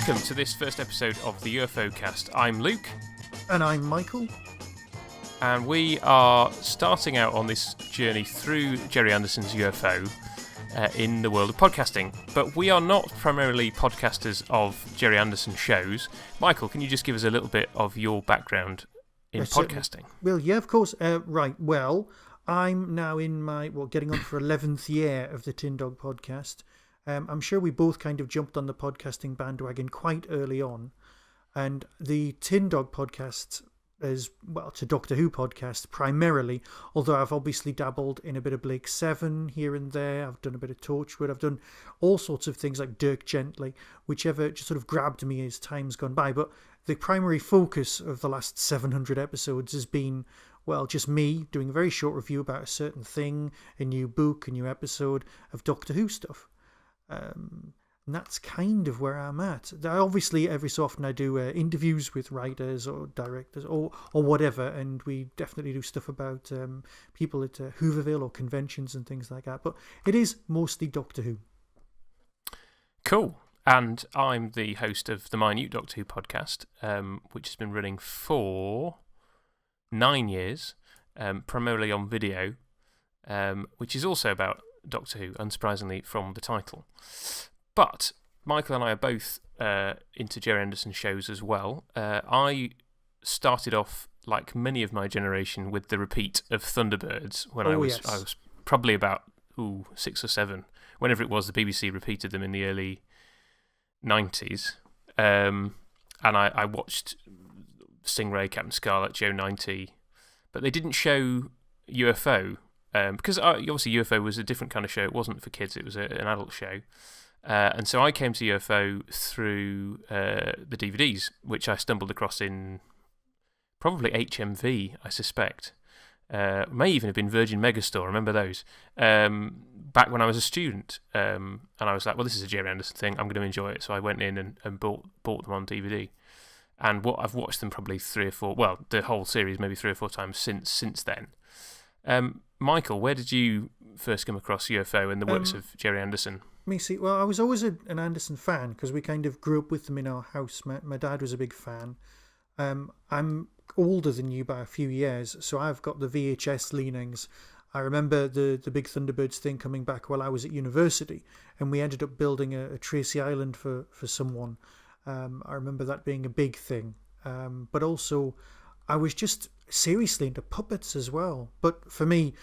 Welcome to this first episode of the UFOcast. I'm Luke. And I'm Michael. And we are starting out on this journey through Gerry Anderson's UFO in the world of podcasting. But we are not primarily podcasters of Gerry Anderson shows. Michael, can you just give us a little bit of your background in podcasting? Well, yeah, of course. Right, well, I'm now in my, getting on for 11th year of the Tin Dog podcast. I'm sure we both kind of jumped on the podcasting bandwagon quite early on. And the Tin Dog podcast is, well, it's a Doctor Who podcast primarily, although I've obviously dabbled in a bit of Blake 7 here and there. I've done a bit of Torchwood. I've done all sorts of things like Dirk Gently, whichever just sort of grabbed me as time's gone by. But the primary focus of the last 700 episodes has been, well, just me doing a very short review about a certain thing, a new book, a new episode of Doctor Who stuff. And that's kind of where I'm at. Obviously, every so often I do interviews with writers or directors or whatever, and we definitely do stuff about people at Hooverville or conventions and things like that. But it is mostly Doctor Who. Cool. And I'm the host of the Minute Doctor Who podcast, which has been running for 9 years, primarily on video, which is also about Doctor Who, unsurprisingly from the title. But Michael and I are both into Gerry Anderson shows as well. I started off, like many of my generation, with the repeat of Thunderbirds when I was probably about 6 or 7. Whenever it was, the BBC repeated them in the early 90s. And I watched Stingray, Captain Scarlet, Joe 90, but they didn't show UFO. Because obviously UFO was a different kind of show. It wasn't for kids, it was an adult show. And so I came to UFO through the DVDs, which I stumbled across in probably HMV, I suspect. May even have been Virgin Megastore, remember those? Back when I was a student. And I was like, well, this is a Gerry Anderson thing, I'm going to enjoy it. So I went in and bought them on DVD. And I've watched them probably 3 or 4, well, the whole series maybe 3 or 4 times since then. Michael, where did you first come across UFO and the works of Gerry Anderson? Well, I was always an Anderson fan because we kind of grew up with them in our house. My dad was a big fan. I'm older than you by a few years, so I've got the VHS leanings. I remember the Big Thunderbirds thing coming back while I was at university, and we ended up building a Tracy Island for someone. I remember that being a big thing. But also, I was just seriously into puppets as well. But for me,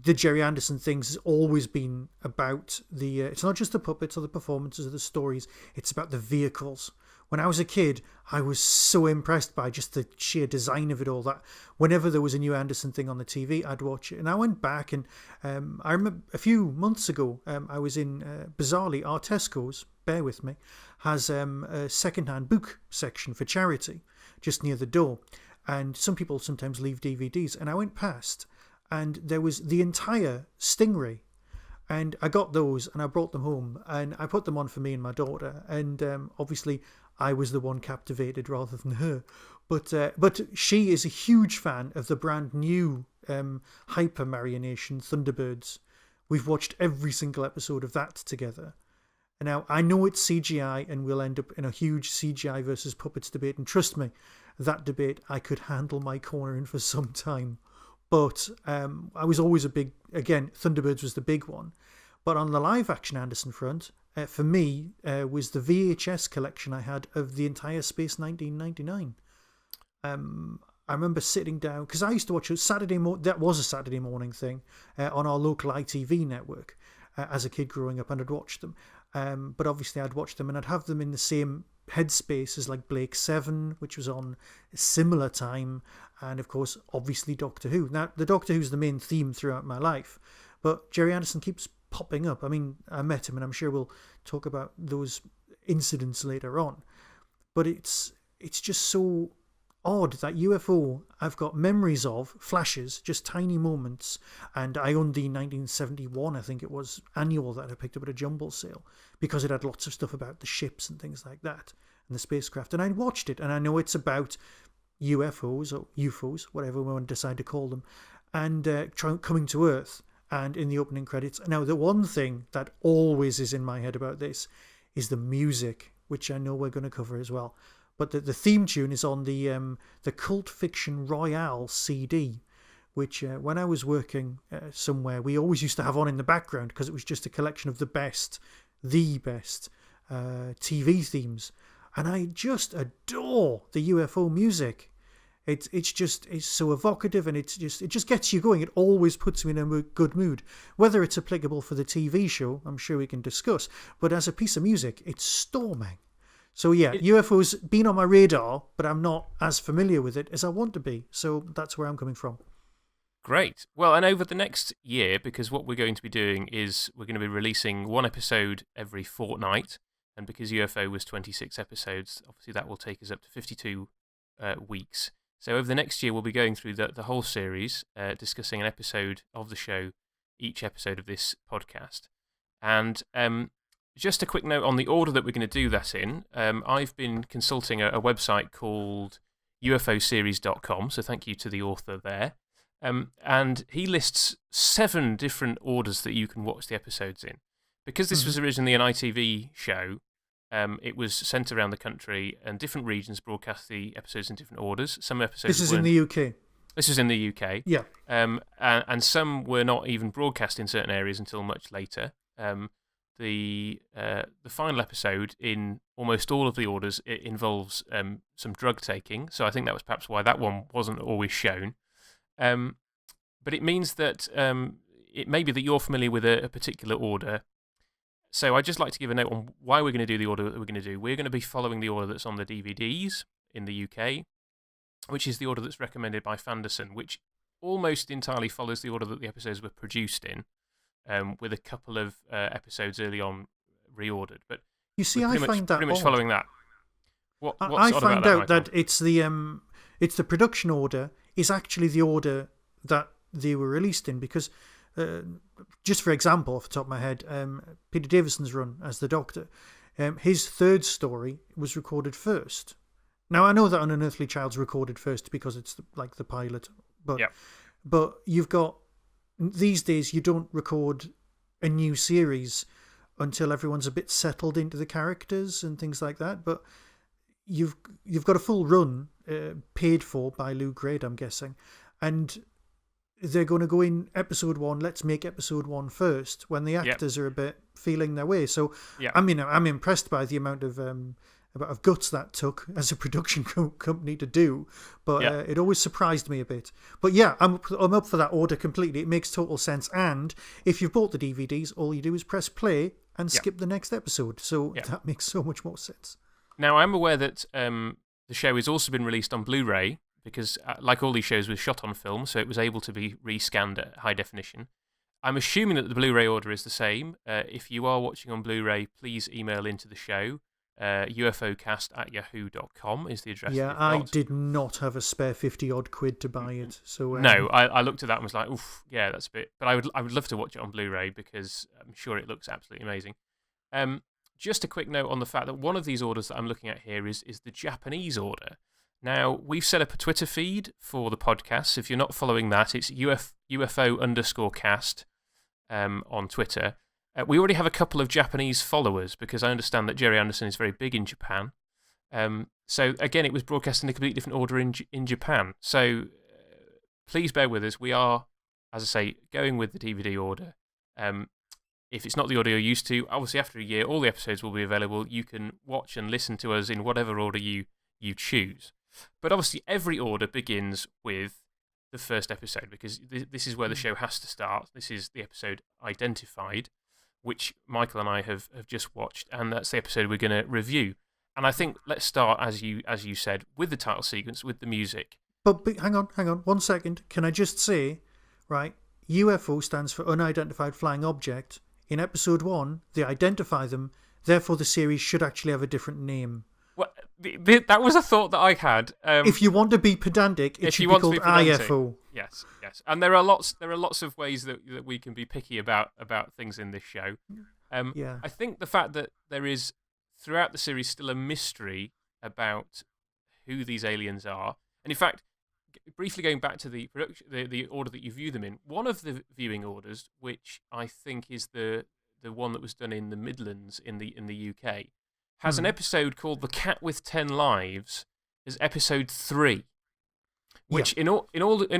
the Gerry Anderson things has always been about it's not just the puppets or the performances or the stories, it's about the vehicles. When I was a kid, I was so impressed by just the sheer design of it all that whenever there was a new Anderson thing on the TV, I'd watch it. And I went back and I remember a few months ago, I was in, bizarrely, our Tesco's, bear with me, has a second-hand book section for charity just near the door. And some people sometimes leave DVDs. And I went past and there was the entire Stingray. And I got those and I brought them home and I put them on for me and my daughter. And obviously I was the one captivated rather than her. But she is a huge fan of the brand new Hyper Marionation Thunderbirds. We've watched every single episode of that together. And now I know it's CGI and we'll end up in a huge CGI versus puppets debate. And trust me, that debate I could handle my corner in for some time. But I was always again, Thunderbirds was the big one. But on the live action Anderson front, for me, was the VHS collection I had of the entire Space 1999. I remember sitting down, because I used to watch that was a Saturday morning thing on our local ITV network as a kid growing up, and I'd watch them. But obviously I'd watch them and I'd have them in the same headspace as like Blake 7, which was on a similar time, and of course obviously Doctor Who. Now the Doctor Who's the main theme throughout my life, but Gerry Anderson keeps popping up. I mean, I met him and I'm sure we'll talk about those incidents later on, but it's just so odd that UFO I've got memories of, flashes, just tiny moments, and I owned the 1971, I think it was, annual that I picked up at a jumble sale because it had lots of stuff about the ships and things like that and the spacecraft, and I watched it and I know it's about UFOs or UFOs, whatever we want to decide to call them, and coming to Earth, and in the opening credits. Now the one thing that always is in my head about this is the music. which I know we're going to cover as well. But the theme tune is on the Cult Fiction Royale CD, which when I was working somewhere, we always used to have on in the background because it was just a collection of the best TV themes. And I just adore the UFO music. It's so evocative, and it just gets you going. It always puts me in a good mood. Whether it's applicable for the TV show, I'm sure we can discuss. But as a piece of music, it's storming. So yeah, UFO's been on my radar, but I'm not as familiar with it as I want to be. So that's where I'm coming from. Great. Well, and over the next year, because what we're going to be doing is we're going to be releasing one episode every fortnight, and because UFO was 26 episodes, obviously that will take us up to 52 weeks. So over the next year, we'll be going through the whole series, discussing an episode of the show, each episode of this podcast. And just a quick note on the order that we're going to do that in. I've been consulting a website called ufoseries.com, so thank you to the author there. And he lists 7 different orders that you can watch the episodes in. Because this was originally an ITV show, it was sent around the country, and different regions broadcast the episodes in different orders. Some episodes. This is in the UK. This is in the UK. Yeah. And some were not even broadcast in certain areas until much later. The final episode in almost all of the orders, it involves some drug taking. So I think that was perhaps why that one wasn't always shown. But it means that it may be that you're familiar with a particular order. So I'd just like to give a note on why we're going to do the order that we're going to do. We're going to be following the order that's on the DVDs in the UK, which is the order that's recommended by Fanderson, which almost entirely follows the order that the episodes were produced in, with a couple of episodes early on reordered. But you see, I find that pretty much odd. following that. I find out that it's the production order is actually the order that they were released in, because just for example, off the top of my head, Peter Davison's run as the Doctor, his third story was recorded first. Now I know that An Unearthly Child's recorded first because it's like the pilot, but you've got, these days you don't record a new series until everyone's a bit settled into the characters and things like that. But you've got a full run paid for by Lou Grade, I'm guessing, and they're going to go in episode 1. Let's make episode 1 first, when the actors are a bit feeling their way. So I mean, I'm impressed by the amount of guts that took as a production company to do, but it always surprised me a bit. But yeah, I'm up for that order completely. It makes total sense. And if you've bought the DVDs, all you do is press play and skip the next episode. So that makes so much more sense. Now, I'm aware that the show has also been released on Blu-ray, because like all these shows, was shot on film, so it was able to be rescanned at high definition. I'm assuming that the Blu-ray order is the same. If you are watching on Blu-ray, please email into the show. UFOcast@yahoo.com is the address. Yeah, I did not have a spare 50-odd quid to buy it. So no, I looked at that and was like, oof, yeah, that's a bit. But I would love to watch it on Blu-ray, because I'm sure it looks absolutely amazing. Just a quick note on the fact that one of these orders that I'm looking at here is the Japanese order. Now, we've set up a Twitter feed for the podcast. If you're not following that, it's UFO_cast on Twitter. We already have a couple of Japanese followers, because I understand that Jerry Anderson is very big in Japan. So, again, it was broadcast in a completely different order in Japan. So, please bear with us. We are, as I say, going with the DVD order. If it's not the order you're used to, obviously after a year, all the episodes will be available. You can watch and listen to us in whatever order you choose. But obviously, every order begins with the first episode, because this is where the show has to start. This is the episode Identified, which Michael and I have just watched, and that's the episode we're going to review. And I think let's start, as you said, with the title sequence, with the music. But hang on 1 second. Can I just say, right, UFO stands for Unidentified Flying Object. In episode 1, they identify them, therefore the series should actually have a different name. Well, that was a thought that I had. If you want to be pedantic, it should be called IFO. Yes. And there are lots of ways that we can be picky about things in this show. I think the fact that there is, throughout the series, still a mystery about who these aliens are. And in fact, briefly going back to the order that you view them in, one of the viewing orders, which I think is the one that was done in the Midlands in the UK, has an episode called "The Cat with 10 Lives" as episode 3, which in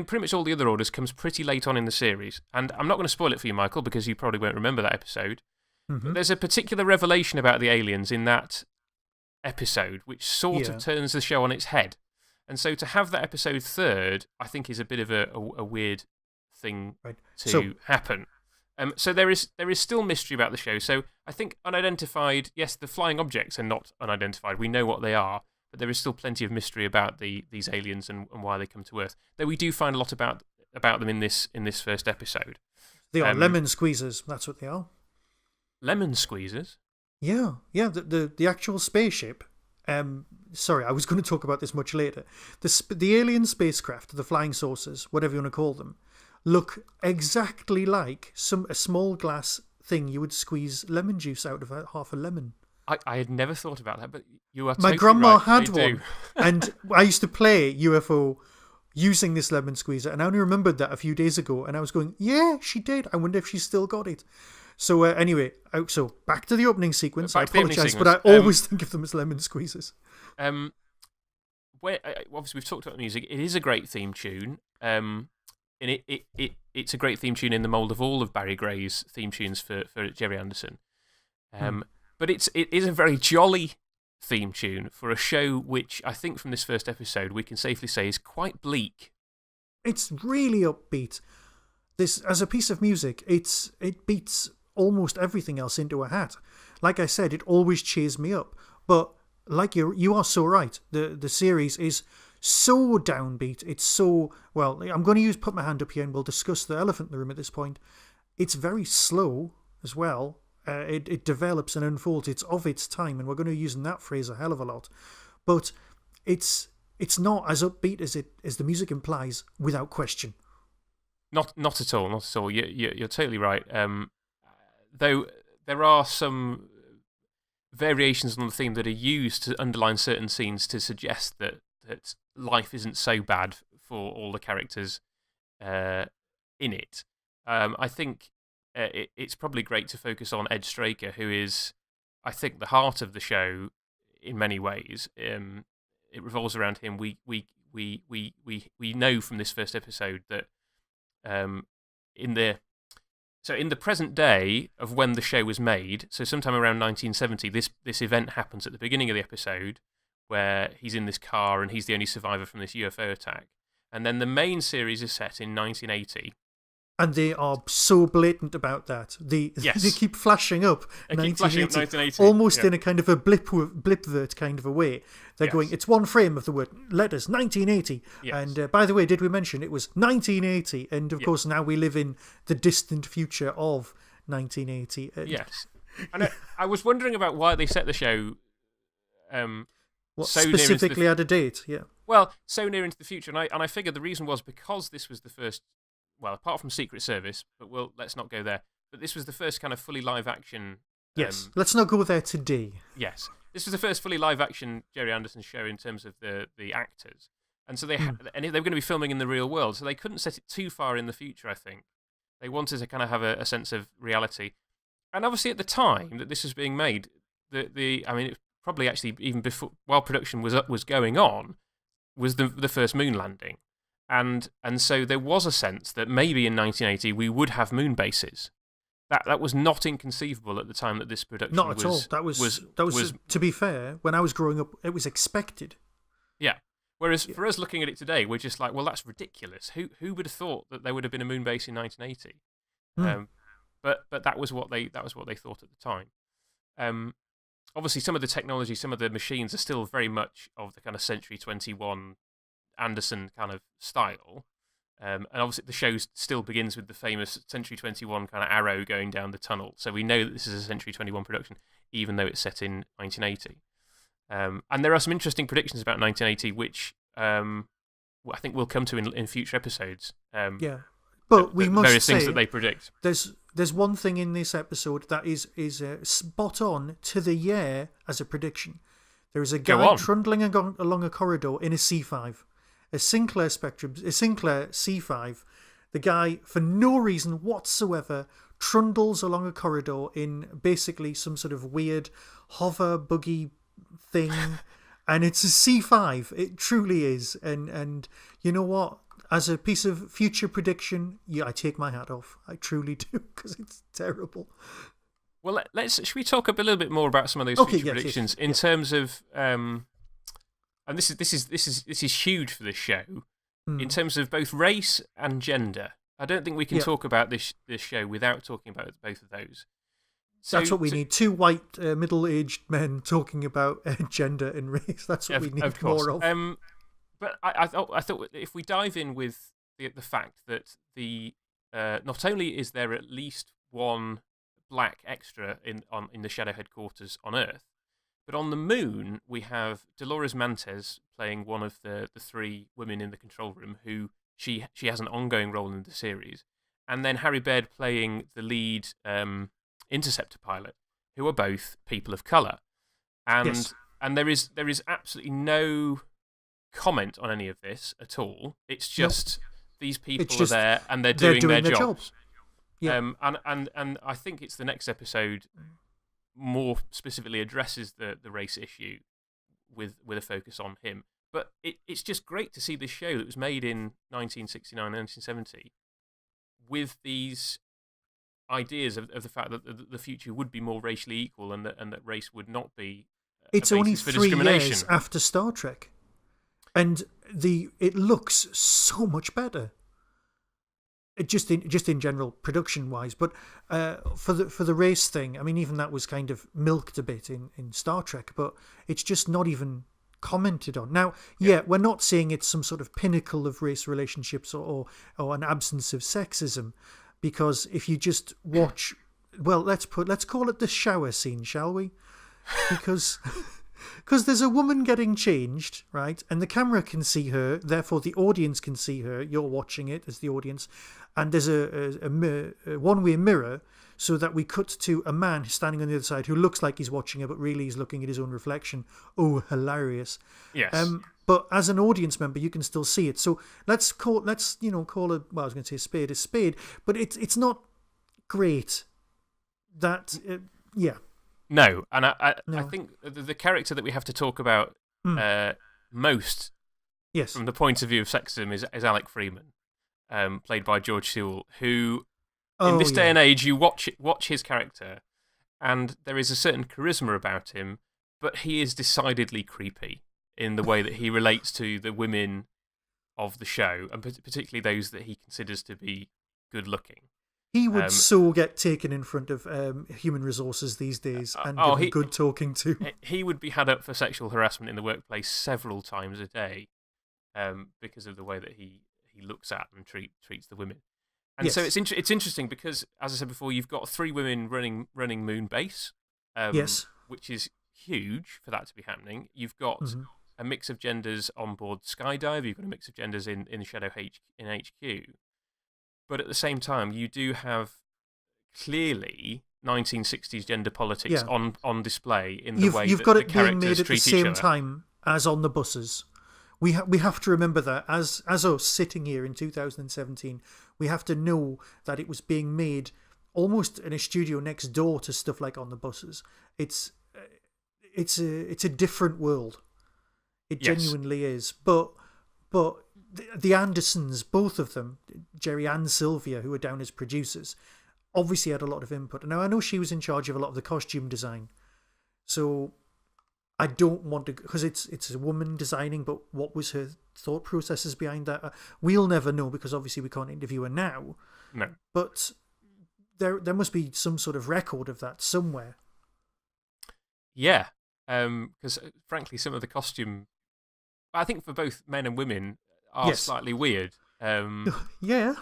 pretty much all the other orders comes pretty late on in the series. And I'm not going to spoil it for you, Michael, because you probably won't remember that episode. But there's a particular revelation about the aliens in that episode, which sort of turns the show on its head. And so to have that episode 3rd, I think is a bit of a weird thing to happen. So there is still mystery about the show. So I think unidentified, yes, the flying objects are not unidentified. We know what they are, but there is still plenty of mystery about these aliens and why they come to Earth. Though we do find a lot about them in this first episode. They are lemon squeezers. That's what they are. Lemon squeezers? Yeah. The actual spaceship. Sorry, I was going to talk about this much later. The alien spacecraft, the flying saucers, whatever you want to call them, look exactly like a small glass thing you would squeeze lemon juice out of half a lemon. I had never thought about that, but you are My totally grandma right. had They one, and I used to play UFO using this lemon squeezer, and I only remembered that a few days ago, and I was going, yeah, she did. I wonder if she's still got it. So anyway, so back to the opening sequence. I apologise, but I always think of them as lemon squeezers. Obviously, we've talked about the music. It is a great theme tune. And it's a great theme tune in the mould of all of Barry Gray's theme tunes for Jerry Anderson. But it is a very jolly theme tune for a show which I think from this first episode we can safely say is quite bleak. It's really upbeat. This, as a piece of music, it beats almost everything else into a hat. Like I said, it always cheers me up. But like you are so right. The series is so downbeat. It's so, well, I'm going to put my hand up here and we'll discuss the elephant in the room at this point. It's very slow as well. It develops and unfolds. It's of its time, and we're going to use that phrase a hell of a lot. But it's not as upbeat as the music implies, without question. Not at all. Not at all. You're totally right. Though there are some variations on the theme that are used to underline certain scenes to suggest that life isn't so bad for all the characters in it. I think it's probably great to focus on Ed Straker, who is, I think, the heart of the show in many ways. It revolves around him. We know from this first episode that in the present day of when the show was made, so sometime around 1970, this event happens at the beginning of the episode where he's in this car and he's the only survivor from this UFO attack. And then the main series is set in 1980. And they are so blatant about that. They keep flashing up 1980, almost in a kind of a blipvert kind of a way. They're going, it's one frame of the word letters, 1980. Yes. And by the way, did we mention it was 1980? And of course, now we live in the distant future of 1980. Yes. And I was wondering about why they set the show so specifically at a date. Yeah. Well, so near into the future. And I figured the reason was because this was the first, well, apart from Secret Service, but let's not go there. But this was the first kind of fully live action. Yes, let's not go there today. Yes, this was the first fully live action Jerry Anderson show in terms of the actors, and so they were going to be filming in the real world, so they couldn't set it too far in the future. I think they wanted to kind of have a sense of reality, and obviously at the time that this was being made, I mean, it probably actually even before while production was going on, was the first moon landing. And so there was a sense that maybe in 1980 we would have moon bases. That was not inconceivable at the time that this production not at all. That was to be fair, when I was growing up, it was expected. Yeah. Whereas for us looking at it today, we're just like, well, that's ridiculous. Who would have thought that there would have been a moon base in 1980? But that was what they thought at the time. Obviously, some of the technology, some of the machines are still very much of the kind of Century 21 Anderson kind of style, and obviously the show still begins with the famous Century 21 kind of arrow going down the tunnel, so we know that this is a Century 21 production even though it's set in 1980. And there are some interesting predictions about 1980 which I think we'll come to in future episodes. But we must various say things that they predict. There's one thing in this episode that is spot on to the year as a prediction. There is a guy trundling along a corridor in a C5. A Sinclair C5, the guy, for no reason whatsoever, trundles along a corridor in basically some sort of weird hover buggy thing, and it's a C5. It truly is. And you know what? As a piece of future prediction, yeah, I take my hat off. I truly do, because it's terrible. Well, should we talk a little bit more about some of those future predictions in terms of and this is huge for this show in terms of both race and gender. I don't think we can talk about this show without talking about both of those. So, that's what we need. Two white middle-aged men talking about gender and race. That's what we need more of. But I thought if we dive in with the fact that not only is there at least one black extra in the Shadow headquarters on Earth, but on the moon we have Dolores Mantes playing one of the three women in the control room who she has an ongoing role in the series, and then Harry Baird playing the lead interceptor pilot, who are both people of colour, and there is absolutely no comment on any of this at all. It's just these people are there and they're doing their jobs. Yeah. And I think it's the next episode more specifically addresses the race issue with a focus on him. But it's just great to see this show that was made in 1969, 1970 with these ideas of the fact that the future would be more racially equal and that race would not be it's only 3 years after Star Trek. And it looks so much better. Just in general, production wise, but for the race thing, I mean, even that was kind of milked a bit in Star Trek, but it's just not even commented on. Now, we're not saying it's some sort of pinnacle of race relationships or an absence of sexism, because if you just watch, well, let's call it the shower scene, shall we? Because there's a woman getting changed, right? And the camera can see her, therefore the audience can see her. You're watching it as the audience. And there's a one-way mirror so that we cut to a man standing on the other side who looks like he's watching her, but really he's looking at his own reflection. Oh, hilarious. Yes. But as an audience member, you can still see it. So let's call it, well, I was going to say a spade, but it's not great. That, No, and I think the character that we have to talk about most from the point of view of sexism is Alec Freeman, played by George Sewell, who in this day and age you watch his character and there is a certain charisma about him, but he is decidedly creepy in the way that he relates to the women of the show, and particularly those that he considers to be good looking. He would so get taken in front of human resources these days and given good talking to. He would be had up for sexual harassment in the workplace several times a day because of the way that he looks at and treats the women. And so it's interesting because, as I said before, you've got 3 women running Moon Base, which is huge for that to be happening. You've got a mix of genders on board Skydive. You've got a mix of genders in Shadow in HQ. But at the same time, you do have clearly 1960s gender politics on display in the way you've that got the it being made at the same other. time as on the buses. We have to remember that as us sitting here in 2017, we have to know that it was being made almost in a studio next door to stuff like on the buses. It's a different world. It genuinely is. But the Andersons, both of them, Jerry and Sylvia, who were down as producers, obviously had a lot of input. Now, I know she was in charge of a lot of the costume design, so I don't want to, because it's a woman designing, but what was her thought processes behind that? We'll never know, because obviously we can't interview her now. No. But there must be some sort of record of that somewhere. Yeah, because frankly, some of the costume, I think for both men and women, are slightly weird. Yeah.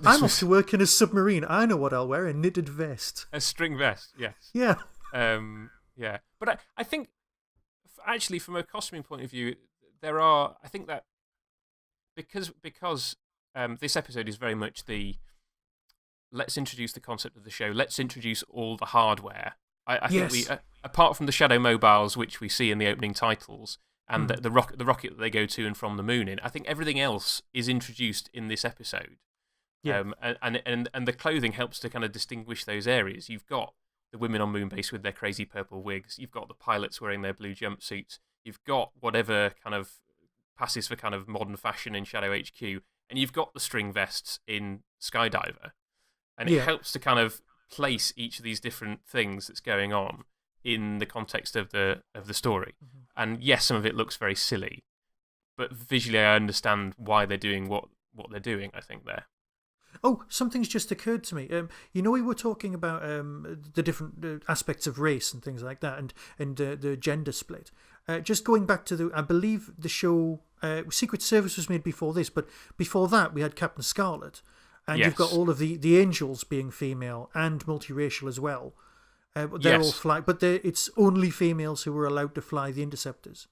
I'm off to work in a submarine. I know what I'll wear, a knitted vest. A string vest, yes. Yeah. Yeah. But I think, actually, from a costuming point of view, I think that because this episode is very much let's introduce the concept of the show, let's introduce all the hardware. I think we, apart from the Shadow mobiles, which we see in the opening titles, and the rocket that they go to and from the moon in, I think everything else is introduced in this episode. Yeah. And the clothing helps to kind of distinguish those areas. You've got the women on Moonbase with their crazy purple wigs. You've got the pilots wearing their blue jumpsuits. You've got whatever kind of passes for kind of modern fashion in Shadow HQ, and you've got the string vests in Skydiver. And it helps to kind of place each of these different things that's going on in the context of the story. Mm-hmm. And yes, some of it looks very silly, but visually I understand why they're doing what they're doing, I think, there. Oh, something's just occurred to me. We were talking about the different aspects of race and things like that, and the gender split. Just going back to I believe the show Secret Service was made before this, but before that we had Captain Scarlet, and you've got all of the angels being female and multiracial as well. They're all fly, but it's only females who were allowed to fly the interceptors.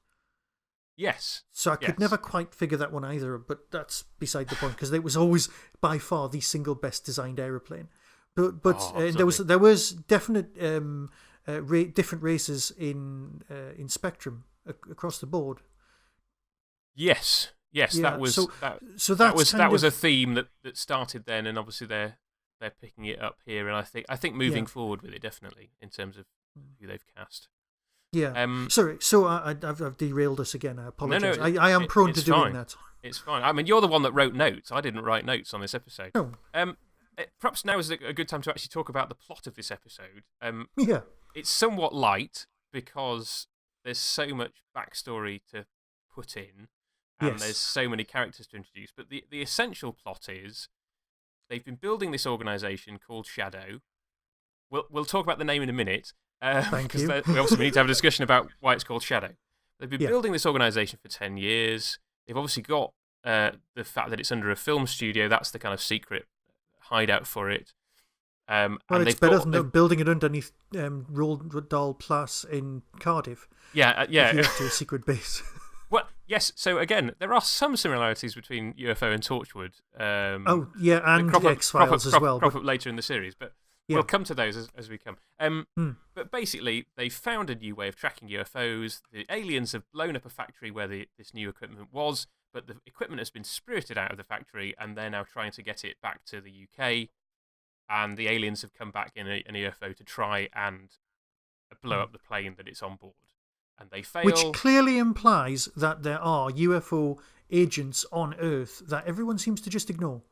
Yes. So I could never quite figure that one either, but that's beside the point because it was always by far the single best designed aeroplane. But there was definite different races in Spectrum across the board. Yes, that was that was a theme that started then, and obviously they're picking it up here, and I think moving forward with it definitely in terms of who they've cast. Yeah. Sorry. So I've derailed us again. I apologize. No, I am prone to doing that. It's fine. I mean, you're the one that wrote notes. I didn't write notes on this episode. No. Perhaps now is a good time to actually talk about the plot of this episode. Yeah. It's somewhat light because there's so much backstory to put in, and there's so many characters to introduce. But the essential plot is they've been building this organisation called Shadow. We'll talk about the name in a minute. Thank you. Because we obviously need to have a discussion about why it's called Shadow. They've been building this organisation for 10 years. They've obviously got the fact that it's under a film studio. That's the kind of secret hideout for it. Well, it's better than building it underneath Roald Dahl Plus in Cardiff. Yeah. If you have to a secret base. Well, yes. So again, there are some similarities between UFO and Torchwood. And X-Files as well. Crop up later in the series, but we'll come to those as we come. But basically, they found a new way of tracking UFOs. The aliens have blown up a factory where this new equipment was, but the equipment has been spirited out of the factory, and they're now trying to get it back to the UK. And the aliens have come back in an UFO to try and blow up the plane that it's on board. And they fail. Which clearly implies that there are UFO agents on Earth that everyone seems to just ignore.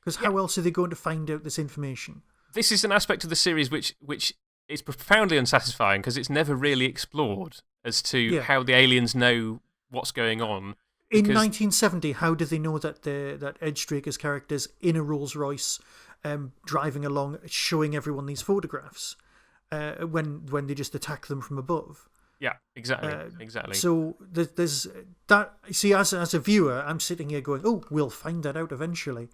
Because how else are they going to find out this information? This is an aspect of the series which is profoundly unsatisfying because it's never really explored as to how the aliens know what's going on. In 1970, how do they know that Ed Straker's character's in a Rolls Royce driving along, showing everyone these photographs when they just attack them from above? Yeah, exactly. So there's that. See, as a viewer, I'm sitting here going, "Oh, we'll find that out eventually,"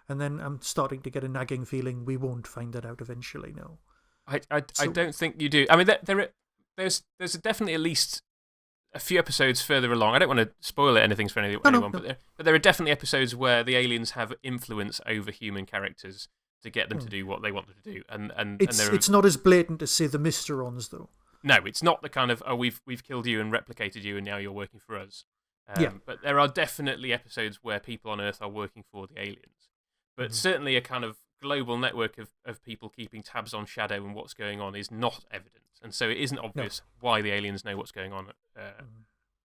and then I'm starting to get a nagging feeling we won't find that out eventually. No, I don't think you do. I mean, there's definitely at least a few episodes further along. I don't want to spoil anything for anyone, but there are definitely episodes where the aliens have influence over human characters to get them to do what they want them to do, and it's not as blatant as say the Mysterons, though. No, it's not the kind of we've killed you and replicated you and now you're working for us. But there are definitely episodes where people on Earth are working for the aliens. But certainly a kind of global network of people keeping tabs on Shadow and what's going on is not evident. And so it isn't obvious why the aliens know what's going on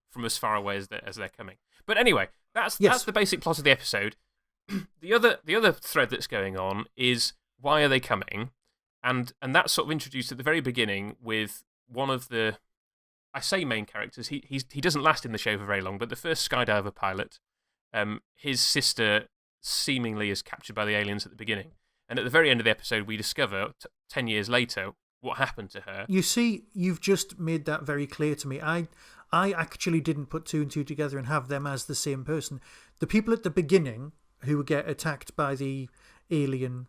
from as far away as they're coming. But anyway, that's the basic plot of the episode. The other thread that's going on is why are they coming? And that's sort of introduced at the very beginning with one of the, I say main characters, he doesn't last in the show for very long, but the first skydiver pilot, his sister seemingly is captured by the aliens at the beginning. And at the very end of the episode, we discover, 10 years later, what happened to her. You see, you've just made that very clear to me. I actually didn't put two and two together and have them as the same person. The people at the beginning who get attacked by the alien...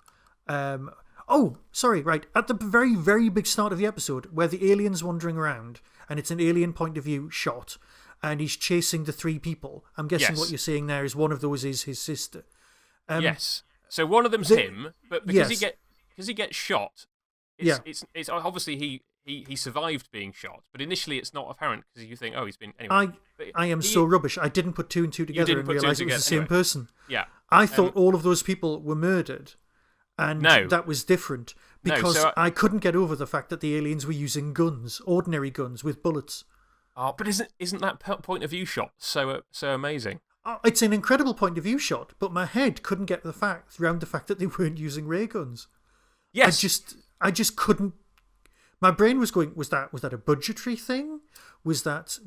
At the very, very big start of the episode, where the alien's wandering around, and it's an alien point of view shot, and he's chasing the three people. I'm guessing what you're saying there is one of those is his sister. Yes. So one of them's him, but because he gets shot, it's obviously he survived being shot, but initially it's not apparent because you think, he's been... Anyway, I am so rubbish. I didn't put two and two together and realise it was the same person. Yeah. I thought all of those people were murdered, and that was different because I couldn't get over the fact that the aliens were using guns, ordinary guns with bullets. Oh, but isn't that point of view shot so amazing? It's an incredible point of view shot, but my head couldn't get around the fact that they weren't using ray guns. Yes, I just couldn't. My brain was going, was that a budgetary thing? Was that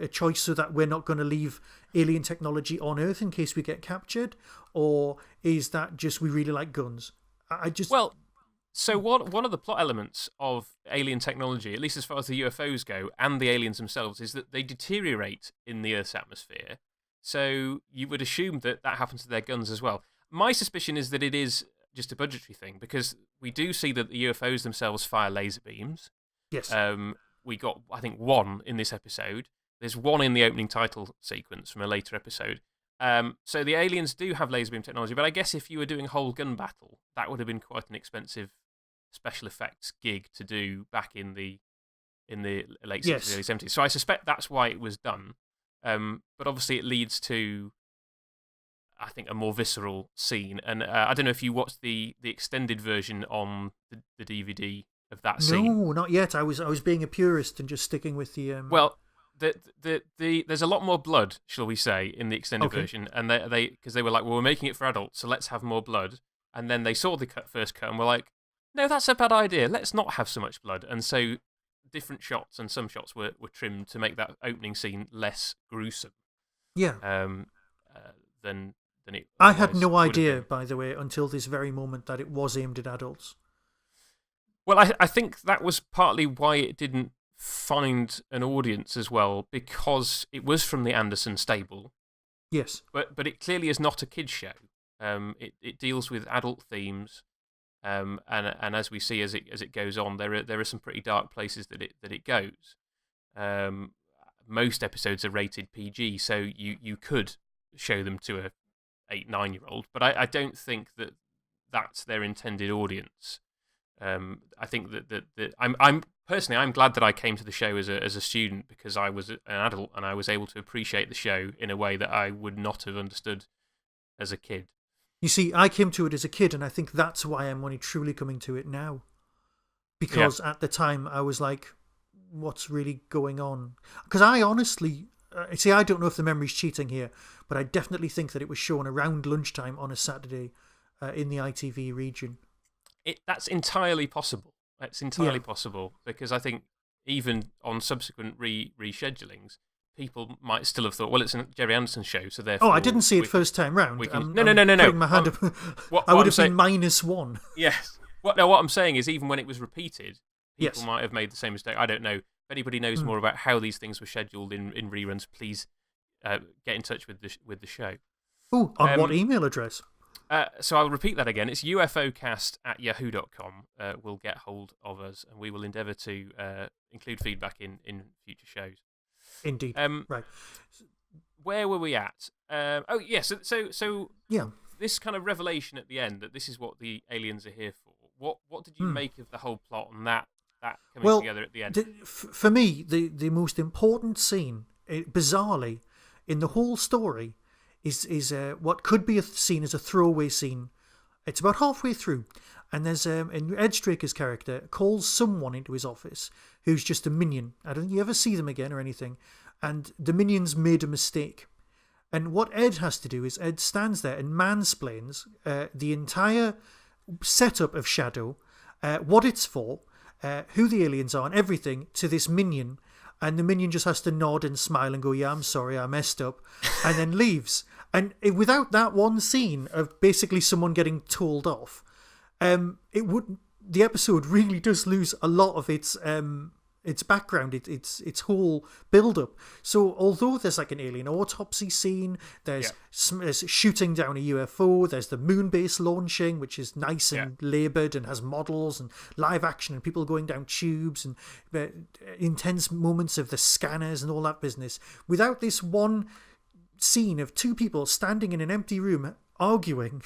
a choice so that we're not going to leave alien technology on Earth in case we get captured, or is that just we really like guns? So one of the plot elements of alien technology, at least as far as the UFOs go, and the aliens themselves, is that they deteriorate in the Earth's atmosphere. So you would assume that happens to their guns as well. My suspicion is that it is just a budgetary thing, because we do see that the UFOs themselves fire laser beams. Yes. We got, I think, one in this episode. There's one in the opening title sequence from a later episode. So the aliens do have laser beam technology, but I guess if you were doing a whole gun battle, that would have been quite an expensive special effects gig to do back in the late 60s, early 70s. So I suspect that's why it was done. But obviously it leads to, I think, a more visceral scene. And I don't know if you watched the extended version on the DVD of that scene. No, not yet. I was being a purist and just sticking with the. Well, there's a lot more blood, shall we say, in the extended version, and because they were like, well, we're making it for adults, so let's have more blood. And then they saw the first cut and were like, no, that's a bad idea. Let's not have so much blood. And so different shots and some shots were trimmed to make that opening scene less gruesome. Yeah. Than it. I had no idea, by the way, until this very moment, that it was aimed at adults. Well, I think that was partly why it didn't find an audience as well, because it was from the Anderson stable. Yes. But it clearly is not a kids' show. It deals with adult themes, and as we see as it goes on, there are some pretty dark places that it goes. Most episodes are rated PG, so you could show them to a 8-9-year-old, but I don't think that's their intended audience. I think that I'm personally, I'm glad that I came to the show as a student, because I was an adult and I was able to appreciate the show in a way that I would not have understood as a kid. You see, I came to it as a kid, and I think that's why I'm only truly coming to it now. Because at the time I was like, what's really going on? Because I honestly, I don't know if the memory's cheating here, but I definitely think that it was shown around lunchtime on a Saturday in the ITV region. That's entirely possible. It's entirely possible, because I think even on subsequent reschedulings, people might still have thought, well, it's a Jerry Anderson show, so therefore... Oh, I didn't see it first time round. No. Putting my hand up. I would have been -1. Yes. What I'm saying is, even when it was repeated, people might have made the same mistake. I don't know. If anybody knows more about how these things were scheduled in reruns, please get in touch with the show. Oh, on what email address? So I'll repeat that again. It's ufocast@yahoo.com. Will get hold of us, and we will endeavour to include feedback in future shows. Indeed. Right. Where were we at? So this kind of revelation at the end that this is what the aliens are here for. What did you make of the whole plot and that coming together at the end? For me, the most important scene, bizarrely, in the whole story is what could be seen as a throwaway scene. It's about halfway through, and there's Ed Straker's character calls someone into his office who's just a minion. I don't think you ever see them again or anything, and the minion's made a mistake. And what Ed has to do is Ed stands there and mansplains the entire setup of Shadow, what it's for, who the aliens are, and everything to this minion. And the minion just has to nod and smile and go, yeah, I'm sorry, I messed up, and then leaves. And without that one scene of basically someone getting told off, the episode really does lose a lot of its background, its whole build-up. So although there's like an alien autopsy scene, there's shooting down a UFO, there's the moon base launching, which is nice and laboured and has models and live action and people going down tubes and intense moments of the scanners and all that business. Without this one scene of two people standing in an empty room arguing,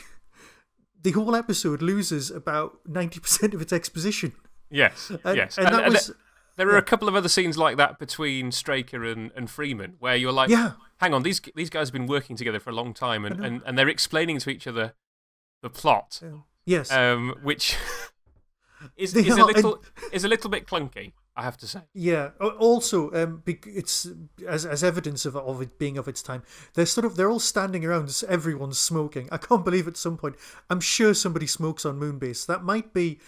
the whole episode loses about 90% of its exposition. Yes, yes. And there are a couple of other scenes like that between Straker and Freeman, where you're like, hang on, these guys have been working together for a long time, and they're explaining to each other the plot. Yes. Which is a little bit clunky, I have to say. Yeah. Also, it's as evidence of it being of its time. They're all standing around. Everyone's smoking. I can't believe at some point. I'm sure somebody smokes on Moonbase. That might be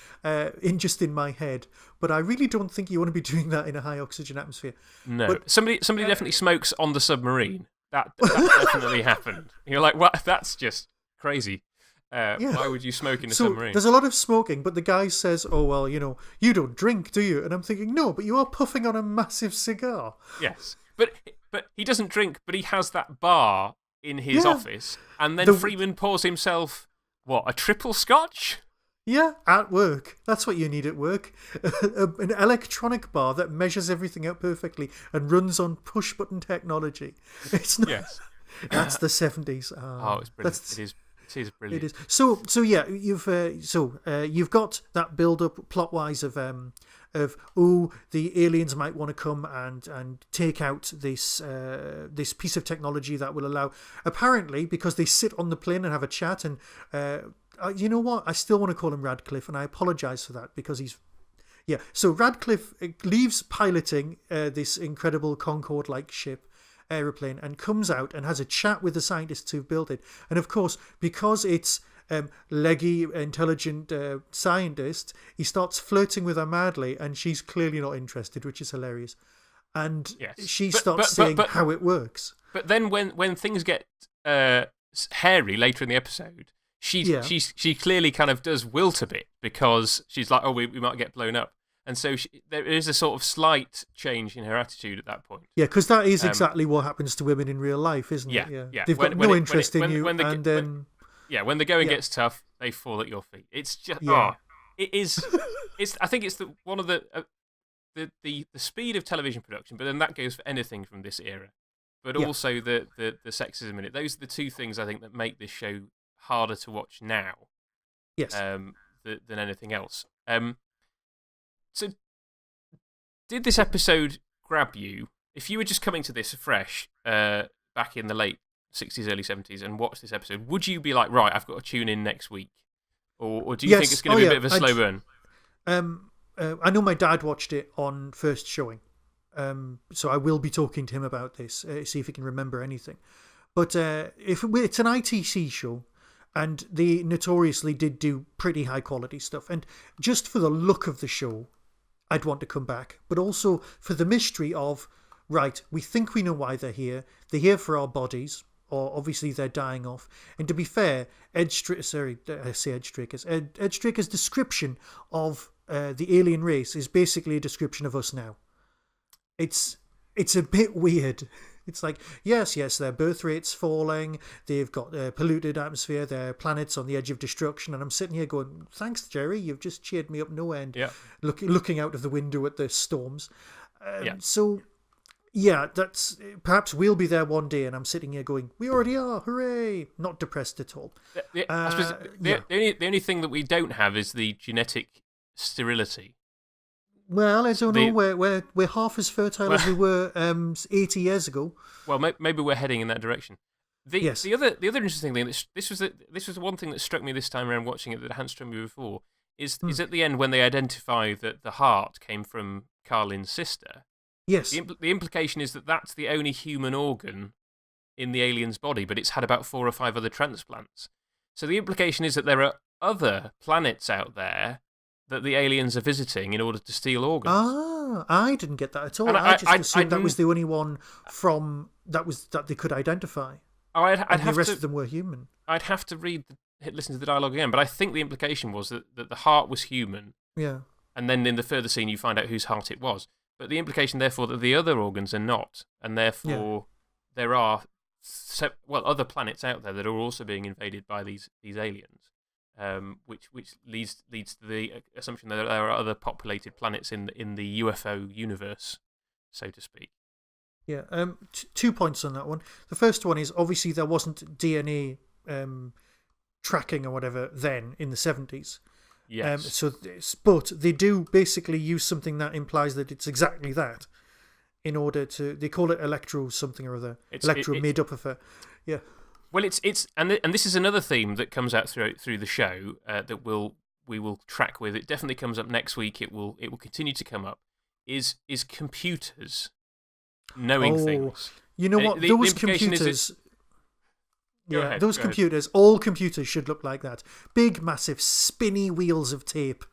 just in my head, but I really don't think you want to be doing that in a high oxygen atmosphere. No. But, somebody definitely smokes on the submarine. That definitely happened. You're like, what? That's just crazy. Why would you smoke in a submarine? There's a lot of smoking, but the guy says, oh, well, you don't drink, do you? And I'm thinking, no, but you are puffing on a massive cigar. Yes. But he doesn't drink, but he has that bar in his office, and then Freeman pours himself, a triple scotch? Yeah, at work. That's what you need at work. An electronic bar that measures everything out perfectly and runs on push-button technology. It's not... Yes. That's the 70s. It's brilliant. It is brilliant. It is. So yeah, you've got that build-up plot-wise of the aliens might want to come and take out this piece of technology that will allow, apparently, because they sit on the plane and have a chat, and you know what? I still want to call him Radcliffe, and I apologise for that because he's. Yeah, so Radcliffe leaves piloting this incredible Concorde-like aeroplane and comes out and has a chat with the scientists who built it. And of course, because it's leggy, intelligent scientist, he starts flirting with her madly, and she's clearly not interested, which is hilarious. And she starts saying how it works. But then when things get hairy later in the episode, she clearly kind of does wilt a bit, because she's like, oh, we might get blown up. And so there is a sort of slight change in her attitude at that point. Yeah, because that is exactly what happens to women in real life, isn't it? Yeah. They've got no interest in you, and then... when the going gets tough, they fall at your feet. It's just... it is... I think it's one of the speed of television production, but then that goes for anything from this era. But also the sexism in it. Those are the two things, I think, that make this show harder to watch now. Yes. Than anything else. So, did this episode grab you? If you were just coming to this fresh, back in the late 60s, early 70s, and watched this episode, would you be like, right, I've got to tune in next week? Or do you think it's going to be a bit of a slow burn? I know my dad watched it on first showing, so I will be talking to him about this, see if he can remember anything. But if it's an ITC show, and they notoriously did do pretty high quality stuff, and just for the look of the show, I'd want to come back, but also for the mystery of, right, we think we know why they're here for our bodies, or obviously they're dying off. And to be fair, Ed Straker's description of the alien race is basically a description of us now. It's a bit weird. It's like, yes, their birth rate's falling, they've got a polluted atmosphere, their planet's on the edge of destruction, and I'm sitting here going, thanks, Jerry, you've just cheered me up no end, looking out of the window at the storms. So, that's perhaps we'll be there one day, and I'm sitting here going, we already are, hooray! Not depressed at all. I suppose the only thing that we don't have is the genetic sterility. Well, I don't know. We're half as fertile as we were 80 years ago. Well, maybe we're heading in that direction. The other interesting thing, this was one thing that struck me this time around watching it that hadn't struck me before, is at the end when they identify that the heart came from Carlin's sister. Yes. The implication is that that's the only human organ in the alien's body, but it's had about 4 or 5 other transplants. So the implication is that there are other planets out there that the aliens are visiting in order to steal organs. Ah, I didn't get that at all. I just assumed that was the only one that they could identify. The rest of them were human. I'd have to listen to the dialogue again, but I think the implication was that the heart was human. Yeah. And then in the further scene, you find out whose heart it was. But the implication, therefore, that the other organs are not, and therefore there are other planets out there that are also being invaded by these aliens. Which leads to the assumption that there are other populated planets in the UFO universe, so to speak. Yeah, 2 points on that one. The first one is, obviously there wasn't DNA tracking or whatever then in the 70s. Yes. But they do basically use something that implies that it's exactly that. In order to, they call it electro something or other. Electro made up of it. Yeah. Well, and this is another theme that comes out through the show that we will track with. It definitely comes up next week. It will continue to come up. Is computers knowing things? You know what? Those computers. Those computers. All computers should look like that. Big, massive, spinny wheels of tape.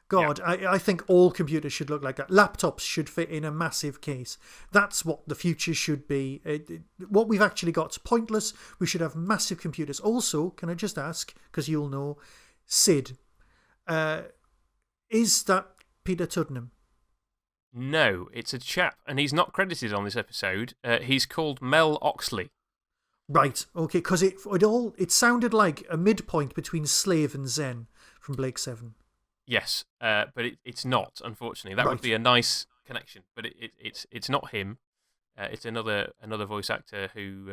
God, yeah. I think all computers should look like that. Laptops should fit in a massive case. That's what the future should be. What we've actually got is pointless. We should have massive computers. Also, can I just ask, because you'll know, Sid, is that Peter Tuddenham? No, it's a chap, and he's not credited on this episode. He's called Mel Oxley. Right, okay, because it sounded like a midpoint between Slave and Zen from Blake 7. Yes, but it's not, unfortunately. That would be a nice connection, but it's not him. It's another voice actor who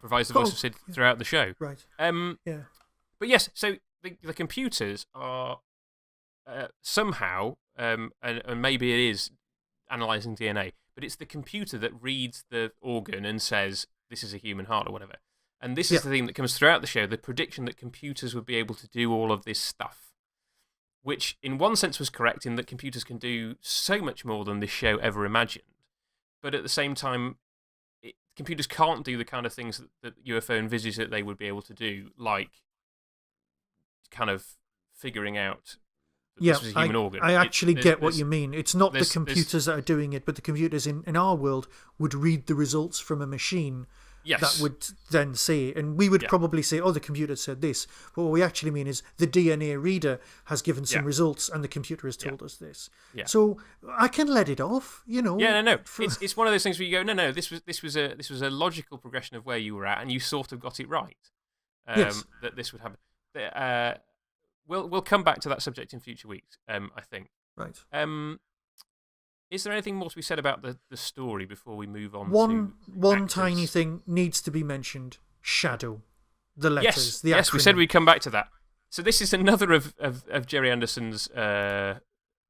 provides the voice of Sid throughout the show. Right. But yes, so the computers are somehow, and maybe it is analysing DNA, but it's the computer that reads the organ and says, this is a human heart or whatever. And this is the theme that comes throughout the show, the prediction that computers would be able to do all of this stuff. Which, in one sense, was correct in that computers can do so much more than this show ever imagined. But at the same time, computers can't do the kind of things that UFO envisages that they would be able to do, like kind of figuring out that this was a human organ. I actually get what you mean. It's not the computers that are doing it, but the computers in our world would read the results from a machine. Yes. That would then say, and we would probably say, the computer said this. But what we actually mean is the DNA reader has given some results and the computer has told us this. Yeah. So I can let it off, you know. Yeah, no. It's one of those things where you go, no, this was a logical progression of where you were at and you sort of got it right. Yes. That this would happen. We'll come back to that subject in future weeks, I think. Right. Is there anything more to be said about the story before we move on? One tiny thing needs to be mentioned: Shadow, the letters. Yes, we said we'd come back to that. So this is another of Jerry Anderson's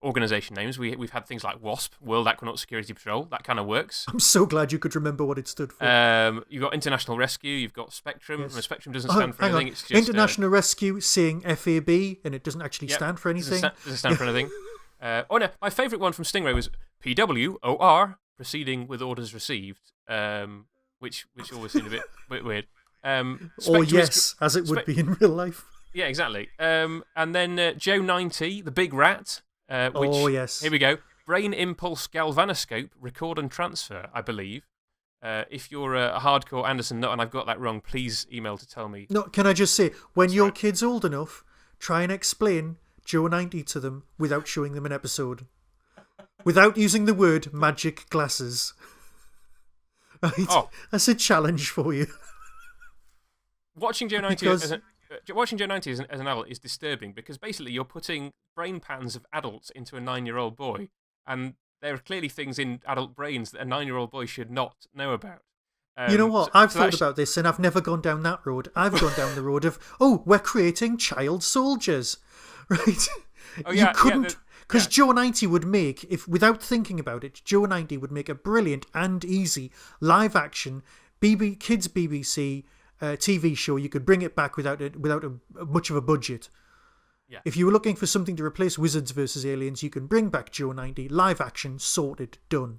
organisation names. We've had things like WASP, World Aquanaut Security Patrol. That kind of works. I'm so glad you could remember what it stood for. You've got International Rescue. You've got Spectrum. Yes. Spectrum doesn't stand for anything. It's just, International Rescue, saying FAB, and it doesn't actually stand for anything. Doesn't stand for anything. No, my favourite one from Stingray was PWOR, proceeding with orders received, which always seemed a bit weird. Or yes, as it would be in real life. Yeah, exactly. And then Joe 90, the big rat. Which, yes. Here we go. Brain impulse galvanoscope, record and transfer, I believe. If you're a hardcore Anderson nut and I've got that wrong, please email to tell me. No, can I just say, when your kid's old enough, try and explain Joe 90 to them without showing them an episode. Without using the word magic glasses. Right? That's a challenge for you. Watching Joe 90 as an adult is disturbing because basically you're putting brain patterns of adults into a 9-year-old boy, and there are clearly things in adult brains that a 9-year-old boy should not know about. You know what? I've thought about this and I've never gone down that road. I've gone down the road of, we're creating child soldiers. Right? You couldn't... Because Joe 90 would make, without thinking about it, Joe 90 would make a brilliant and easy live-action kids BBC TV show. You could bring it back without much of a budget. Yeah. If you were looking for something to replace Wizards vs. Aliens, you can bring back Joe 90, live-action, sorted, done.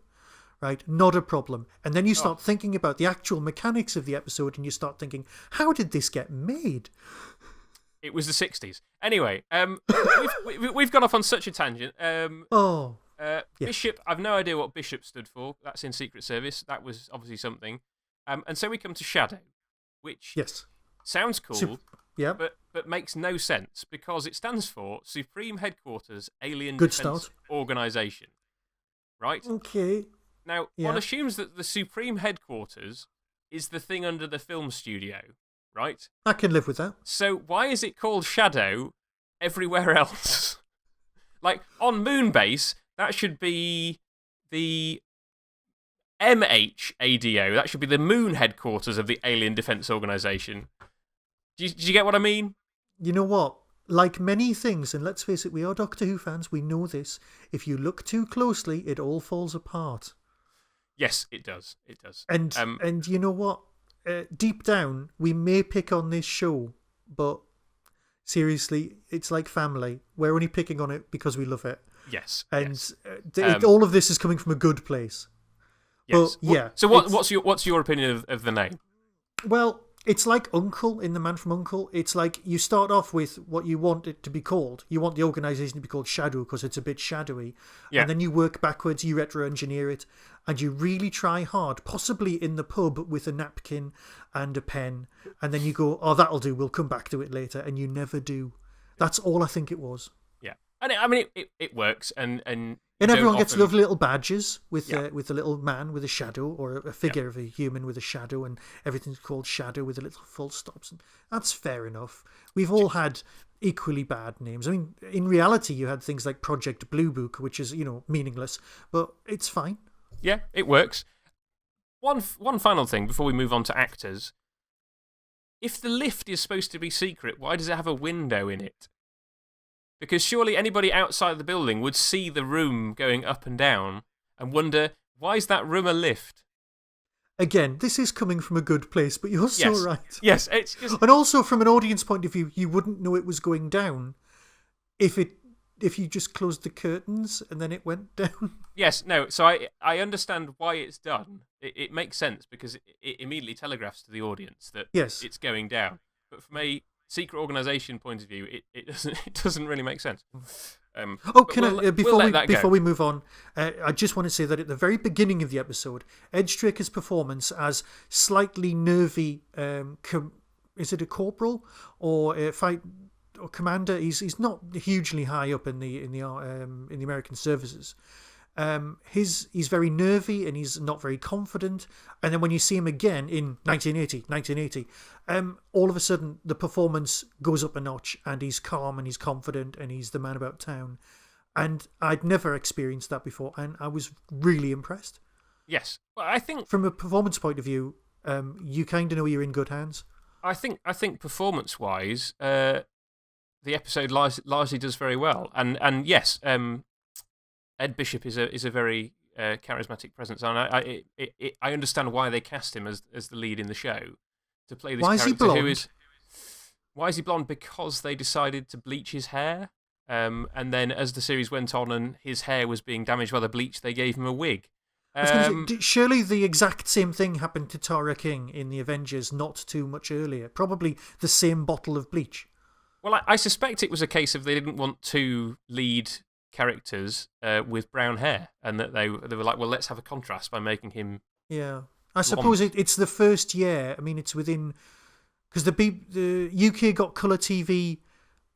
Right? Not a problem. And then you start thinking about the actual mechanics of the episode and you start thinking, how did this get made? It was the 60s. Anyway, we've gone off on such a tangent. Bishop, I've no idea what Bishop stood for. That's in Secret Service. That was obviously something. And so we come to Shadow, which sounds cool, but makes no sense because it stands for Supreme Headquarters Alien Defense Organization. Right? Okay. Now, one assumes that the Supreme Headquarters is the thing under the film studio. Right? I can live with that. So why is it called Shadow everywhere else? Like, on Moonbase, that should be the MHADO. That should be the Moon headquarters of the Alien Defense Organization. Did you get what I mean? You know what? like many things, and let's face it, we are Doctor Who fans, we know this, if you look too closely, it all falls apart. Yes, it does. It does. And you know what? Deep down, we may pick on this show, but seriously, it's like family. We're only picking on it because we love it. Yes. And yes. All of this is coming from a good place. Yes. But, yeah. So what's your opinion of the name? Well, it's like Uncle in The Man from U.N.C.L.E. It's like you start off with what you want it to be called. You want the organisation to be called Shadow because it's a bit shadowy. Yeah. And then you work backwards, you retro-engineer it, and you really try hard, possibly in the pub with a napkin and a pen. And then you go, oh, that'll do, we'll come back to it later. And you never do. That's all I think it was. Yeah. And I mean, it works. And everyone gets lovely little badges with a little man with a shadow or a figure of a human with a shadow, and everything's called Shadow with a little full stops. And that's fair enough. We've all had equally bad names. I mean, in reality, you had things like Project Blue Book, which is, meaningless, but it's fine. Yeah, it works. One final thing before we move on to actors. If the lift is supposed to be secret, why does it have a window in it? Because surely anybody outside the building would see the room going up and down and wonder, why is that room a lift? Again, this is coming from a good place, but you're so right. Yes, it's just... And also from an audience point of view, you wouldn't know it was going down if you just closed the curtains and then it went down. Yes, no, so I understand why it's done. It makes sense because it immediately telegraphs to the audience that it's going down. But from a secret organisation point of view, it doesn't really make sense. Before we move on, I just want to say that at the very beginning of the episode, Ed Straker's performance as slightly nervy, is it a corporal or a fight or commander? He's not hugely high up in the American services. He's very nervy and he's not very confident. And then when you see him again in 1980, all of a sudden the performance goes up a notch and he's calm and he's confident and he's the man about town. And I'd never experienced that before, and I was really impressed. Yes, well, I think from a performance point of view, you kind of know you're in good hands. I think performance-wise, the episode largely does very well, and yes, Ed Bishop is a very charismatic presence, and I understand why they cast him as the lead in the show to play this character. Why is he blonde? Because they decided to bleach his hair, and then as the series went on and his hair was being damaged by the bleach, they gave him a wig. Surely the exact same thing happened to Tara King in the Avengers not too much earlier. Probably the same bottle of bleach. Well, I suspect it was a case of they didn't want to lead characters with brown hair, and that they were like, well, let's have a contrast by making him. Yeah, I suppose it's the first year. I mean, it's within because the UK got colour TV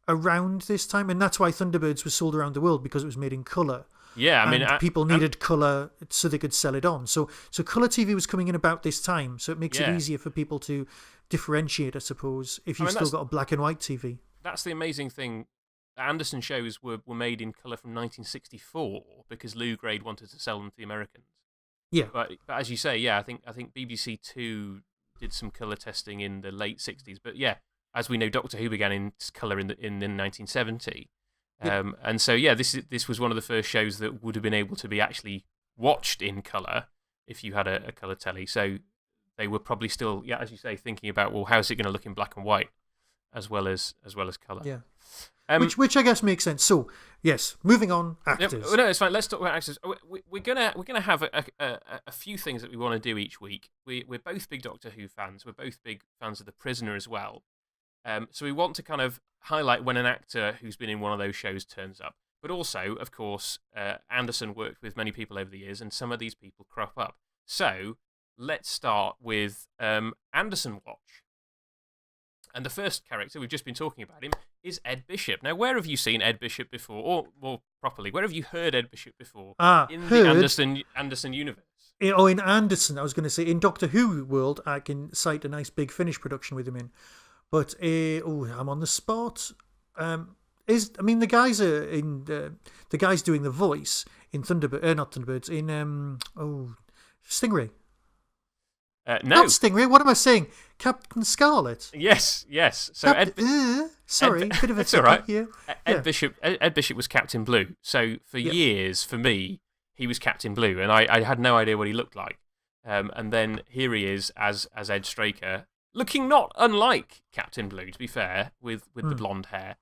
around this time, and that's why Thunderbirds was sold around the world because it was made in colour. Yeah, I mean, people needed colour so they could sell it on. So colour TV was coming in about this time, so it makes it easier for people to differentiate, I suppose, if you've still got a black and white TV. That's the amazing thing. Anderson shows were made in colour from 1964 because Lou Grade wanted to sell them to the Americans. Yeah, but as you say, I think BBC Two did some colour testing in the late 60s. But yeah, as we know, Doctor Who began in colour in 1970. And so this was one of the first shows that would have been able to be actually watched in colour if you had a colour telly. So they were probably still, as you say, thinking about, well, how's it going to look in black and white as well as colour. Yeah. Which I guess makes sense. So, yes, moving on, actors. No, it's fine. Let's talk about actors. We're gonna have a few things that we want to do each week. We're both big Doctor Who fans. We're both big fans of The Prisoner as well. So we want to kind of highlight when an actor who's been in one of those shows turns up. But also, of course, Anderson worked with many people over the years, and some of these people crop up. So let's start with Anderson Watch. And the first character, we've just been talking about him, is Ed Bishop. Now, where have you seen Ed Bishop before? Or more properly, where have you heard Ed Bishop before the Anderson universe? In Anderson, I was going to say, in Doctor Who world, I can cite a nice Big Finish production with him in. But, I'm on the spot. The guys are in the guys doing the voice in not Thunderbirds, in Stingray. No. Not Stingray, what am I saying? Captain Scarlet. Yes. So Sorry, bit of a it's all right. here. Ed Bishop was Captain Blue. So for years, for me, he was Captain Blue, and I had no idea what he looked like. And then here he is as Ed Straker, looking not unlike Captain Blue, to be fair, with the blonde hair,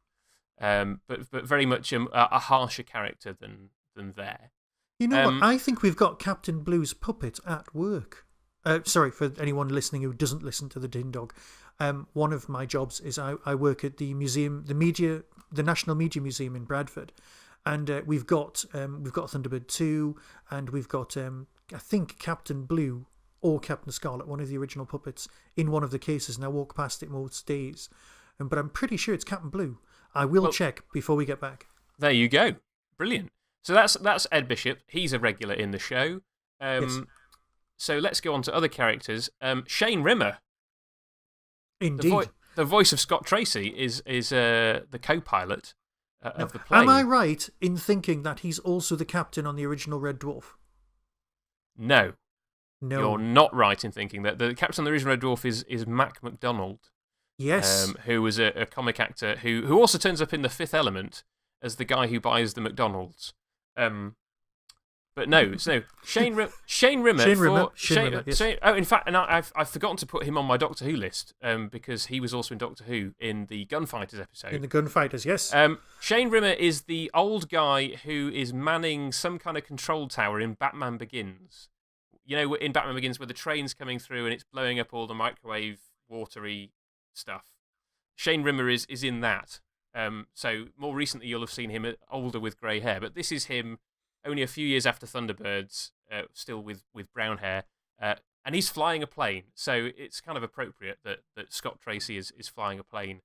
but very much a harsher character than there. You know what? I think we've got Captain Blue's puppet at work. Sorry, for anyone listening who doesn't listen to the Din Dog. One of my jobs is I work at the museum, the National Media Museum in Bradford, and we've got Thunderbird 2, and we've got I think Captain Blue or Captain Scarlet, one of the original puppets, in one of the cases, and I walk past it most days. But I'm pretty sure it's Captain Blue. I will check before we get back. There you go. Brilliant. So that's Ed Bishop. He's a regular in the show. Yes. So let's go on to other characters. Shane Rimmer. Indeed. The voice of Scott Tracy is the co-pilot of the plane. Am I right in thinking that he's also the captain on the original Red Dwarf? No. You're not right in thinking that. The captain on the original Red Dwarf is Mac McDonald. Yes. Who was a comic actor who also turns up in The Fifth Element as the guy who buys the McDonald's. But no, so Shane Rimmer. Shane Rimmer, yes. In fact, and I've forgotten to put him on my Doctor Who list because he was also in Doctor Who in the Gunfighters episode. In the Gunfighters, yes. Shane Rimmer is the old guy who is manning some kind of control tower in Batman Begins. You know, in Batman Begins where the train's coming through and it's blowing up all the microwave, watery stuff. Shane Rimmer is in that. So more recently you'll have seen him older with grey hair, but this is him only a few years after Thunderbirds, still with brown hair, and he's flying a plane. So it's kind of appropriate that Scott Tracy is flying a plane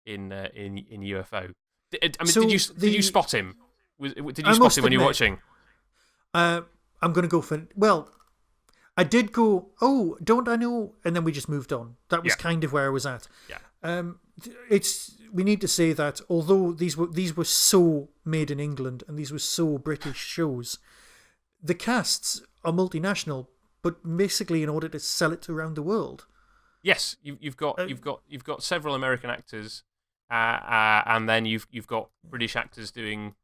in UFO. Did you spot him? Did you spot him when you were watching? I'm going to go for... Well, I did go, oh, don't I know? And then we just moved on. That was kind of where I was at. Yeah. We need to say that although these were so made in England and these were so British shows, the casts are multinational, but basically in order to sell it around the world. Yes, you've got several American actors, and then you've got British actors doing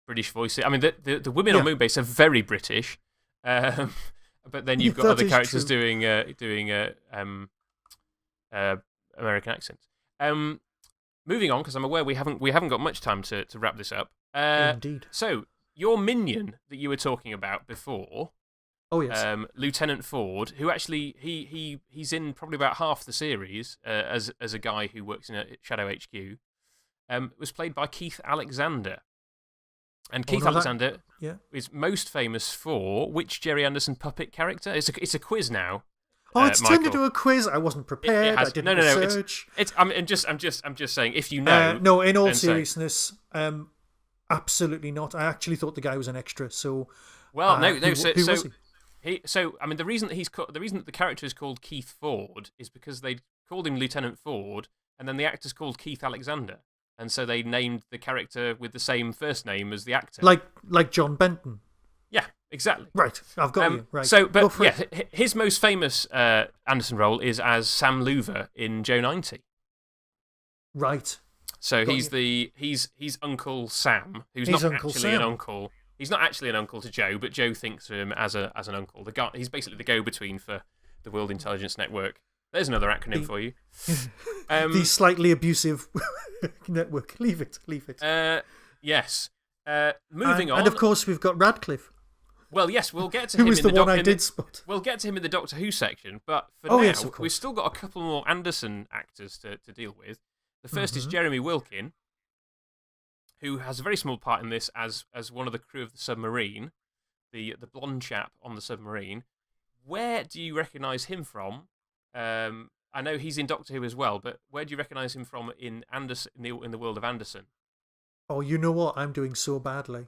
British voices. I mean, the women on Moonbase are very British, but then you've got other characters doing American accents. Moving on, because I'm aware we haven't got much time to wrap this up. Indeed. So your minion that you were talking about before, Lieutenant Ford, who actually he's in probably about half the series as a guy who works in a Shadow HQ, was played by Keith Alexander. And Keith Alexander is most famous for which Jerry Anderson puppet character? It's a quiz now. Oh, it's Michael. turned into a quiz. I wasn't prepared. I didn't research. I'm just saying, if you know. No, in all seriousness, absolutely not. I actually thought the guy was an extra. So, well, no. Who was he? I mean, the reason that the character is called Keith Ford is because they called him Lieutenant Ford, and then the actor's called Keith Alexander, and so they named the character with the same first name as the actor, like John Benton. Yeah, exactly. Right, I've got you. Right. So, but his most famous Anderson role is as Sam Loover in Joe 90. Right. So he's Uncle Sam, who's not actually an uncle. He's not actually an uncle to Joe, but Joe thinks of him as an uncle. He's basically the go-between for the World Intelligence Network. There's another acronym for you. The slightly abusive network. Leave it. Yes. Moving on. And of course, we've got Radcliffe. Well, yes, we'll get to him. Who was the one I did spot? We'll get to him in the Doctor Who section, but for now, we've still got a couple more Anderson actors to deal with. The first is Jeremy Wilkin, who has a very small part in this as one of the crew of the submarine, the blonde chap on the submarine. Where do you recognise him from? I know he's in Doctor Who as well, but where do you recognise him from in Anderson in the world of Anderson? Oh, you know what? I'm doing so badly.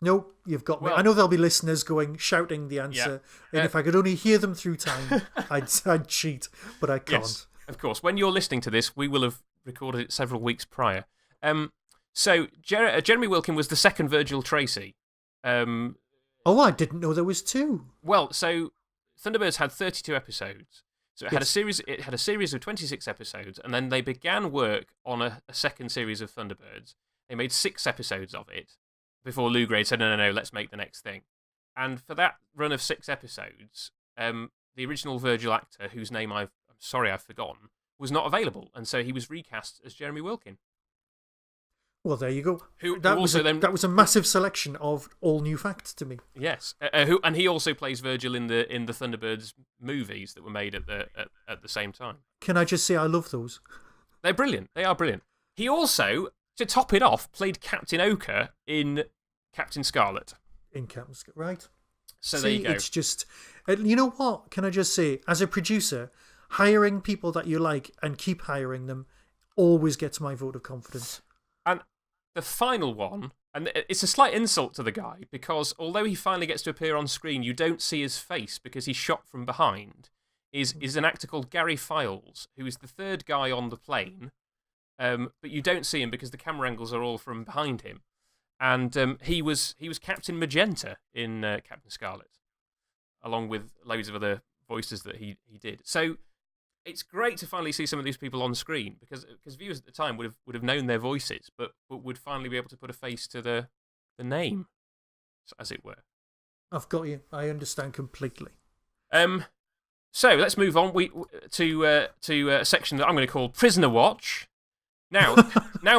Nope, you've got me. I know there'll be listeners shouting the answer, and if I could only hear them through time, I'd cheat, but I can't. Yes, of course. When you're listening to this, we will have recorded it several weeks prior. So Jeremy Wilkin was the second Virgil Tracy. I didn't know there was two. Well, so Thunderbirds had 32 episodes. So it had a series. It had a series of 26 episodes, and then they began work on a second series of Thunderbirds. They made 6 episodes of it before Lou Grade said, no, let's make the next thing. And for that run of 6 episodes, the original Virgil actor, whose name I'm sorry I've forgotten, was not available, and so he was recast as Jeremy Wilkin. Well, there you go. That was a massive selection of all new facts to me. Yes, and he also plays Virgil in the Thunderbirds movies that were made at the same time. Can I just say I love those? They're brilliant. They are brilliant. He also, to top it off, played Captain Ochre in Captain Scarlet. Right. So there you go. It's just, you know what? Can I just say, as a producer, hiring people that you like and keep hiring them always gets my vote of confidence. And the final one, and it's a slight insult to the guy, because although he finally gets to appear on screen, you don't see his face because he's shot from behind, is an actor called Gary Files, who is the third guy on the plane, but you don't see him because the camera angles are all from behind him. And he was Captain Magenta in Captain Scarlet, along with loads of other voices that he did. So it's great to finally see some of these people on screen, because viewers at the time would have known their voices, but would finally be able to put a face to the name, as it were. I've got you. I understand completely. So let's move on to a section that I'm going to call Prisoner Watch. Now,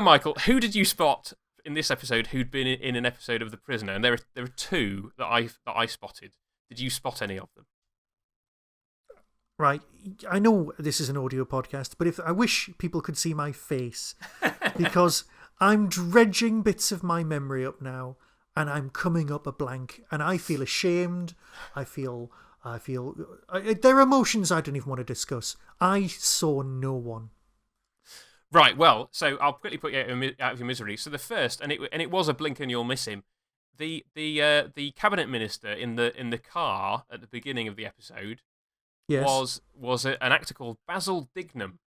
Michael, who did you spot in this episode who'd been in an episode of The Prisoner? And there are 2 that I spotted. Did you spot any of them? Right. I know this is an audio podcast, but I wish people could see my face, because I'm dredging bits of my memory up now, and I'm coming up a blank, and I feel ashamed. I feel there are emotions I don't even want to discuss. I saw no one. Right, well, so I'll quickly put you out of your misery. So the first, and it was a blink and you'll miss him. The cabinet minister in the car at the beginning of the episode, yes, was an actor called Basil Dignam,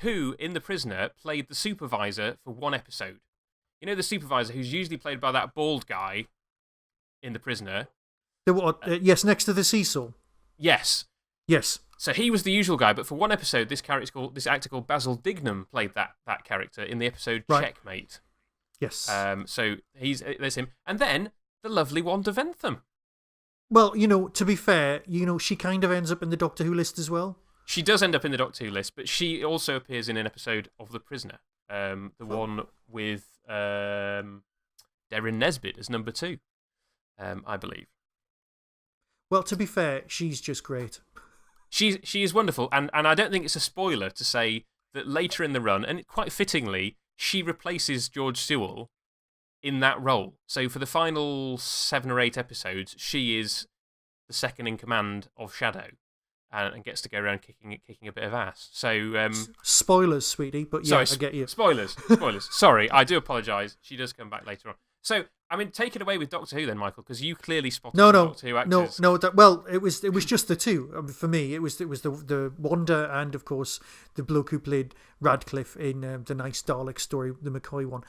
who in The Prisoner played the supervisor for 1 episode. You know, the supervisor who's usually played by that bald guy in The Prisoner. Yes, next to the seesaw. Yes. Yes. So he was the usual guy, but for 1 episode, this actor called Basil Dignam played that character in the episode Checkmate. Yes. So there's him, and then the lovely Wanda Ventham. Well, to be fair, she kind of ends up in the Doctor Who list as well. She does end up in the Doctor Who list, but she also appears in an episode of The Prisoner, one with Darren Nesbitt as number 2, I believe. Well, to be fair, she's just great. She is wonderful, and I don't think it's a spoiler to say that later in the run, and quite fittingly, she replaces George Sewell in that role. So for the final 7 or 8 episodes, she is the second in command of Shadow, and gets to go around kicking a bit of ass. So spoilers, sweetie, but yeah, I get you. Spoilers. Sorry, I do apologise. She does come back later on. So, I mean, take it away with Doctor Who then, Michael, because you clearly spotted Doctor Who actors. Well, it was just the 2. For me, it was the Wanda and, of course, the bloke who played Radcliffe in the Nice Dalek story, the McCoy one.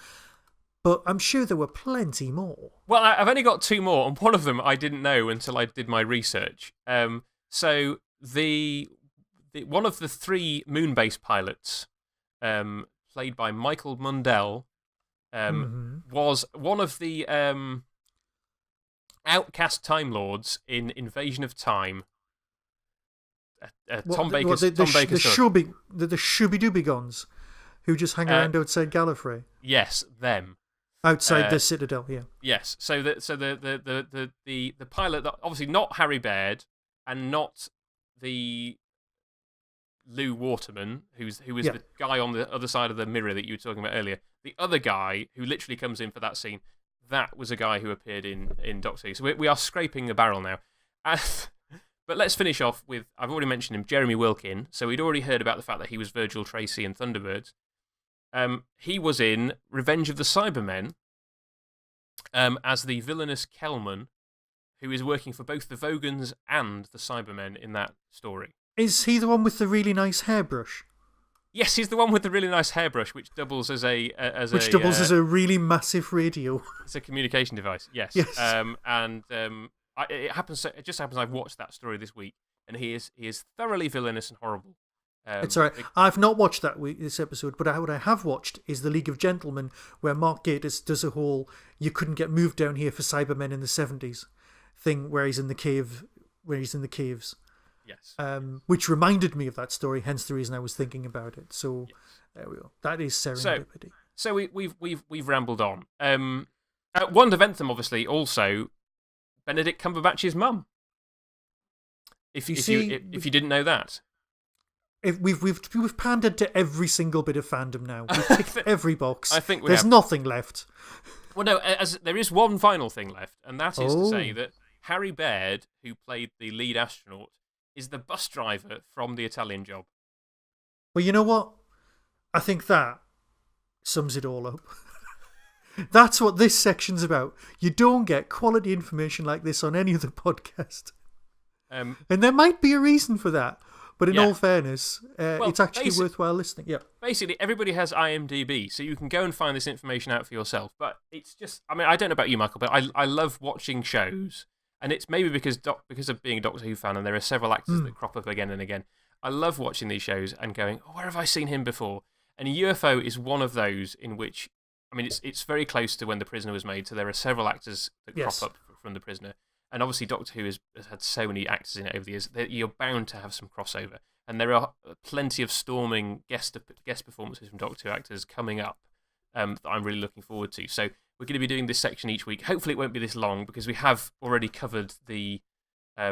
But I'm sure there were plenty more. Well, I've only got 2 more, and one of them I didn't know until I did my research. So the one of the 3 Moonbase pilots, played by Michael Mundell, was one of the outcast Time Lords in Invasion of Time. Tom Baker's the Shooby-Doobie-Gons, who just hang around outside Gallifrey. Yes, them. Outside the Citadel, yeah. Yes, so the pilot, that obviously not Harry Baird, and not the Lou Waterman, who was the guy on the other side of the mirror that you were talking about earlier. The other guy who literally comes in for that scene, that was a guy who appeared in Doctor Who. So we are scraping the barrel now. But let's finish off with, I've already mentioned him, Jeremy Wilkin. So we'd already heard about the fact that he was Virgil Tracy in Thunderbirds. He was in Revenge of the Cybermen as the villainous Kelman, who is working for both the Vogans and the Cybermen in that story. Is he the one with the really nice hairbrush? Yes, he's the one with the really nice hairbrush, which doubles as a really massive radio. It's a communication device. Yes. Yes. It just happens I've watched that story this week. and he is thoroughly villainous and horrible. It's all right. I've not watched this episode, but what I have watched is The League of Gentlemen, where Mark Gatiss does a whole "you couldn't get moved down here for Cybermen in the '70s" thing, where he's in the caves. Yes. Which reminded me of that story, hence the reason I was thinking about it. So there we go. That is serendipity. So we've rambled on. Wanda Ventham, obviously, also Benedict Cumberbatch's mum. If you didn't know that. We've pandered to every single bit of fandom now. We've ticked every box. I think there's nothing left. Well, no, there is one final thing left, and that is to say that Harry Baird, who played the lead astronaut, is the bus driver from The Italian Job. Well, you know what? I think that sums it all up. That's what this section's about. You don't get quality information like this on any other podcast. And there might be a reason for that. But in all fairness, it's actually worthwhile listening. Yeah. Basically, everybody has IMDb, so you can go and find this information out for yourself. But it's just, I mean, I don't know about you, Michael, but I love watching shows. And it's maybe because of being a Doctor Who fan, and there are several actors that crop up again and again. I love watching these shows and going, where have I seen him before? And UFO is one of those in which, I mean, it's very close to when The Prisoner was made, so there are several actors that crop up from The Prisoner. And obviously, Doctor Who has had so many actors in it over the years that you're bound to have some crossover. And there are plenty of storming guest performances from Doctor Who actors coming up that I'm really looking forward to. So we're going to be doing this section each week. Hopefully, it won't be this long because we have already covered the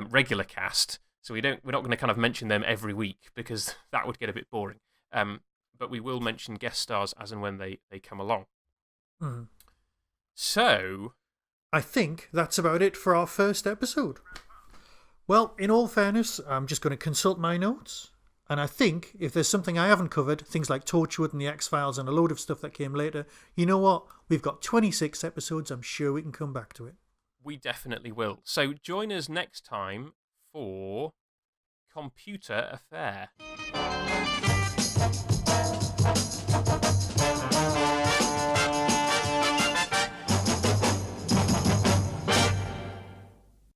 regular cast. So we're not going to kind of mention them every week because that would get a bit boring. But we will mention guest stars as and when they come along. Mm. So I think that's about it for our first episode. Well, in all fairness, I'm just going to consult my notes. And I think if there's something I haven't covered, things like Torchwood and the X-Files and a load of stuff that came later, you know what? We've got 26 episodes. I'm sure we can come back to it. We definitely will. So join us next time for Computer Affair.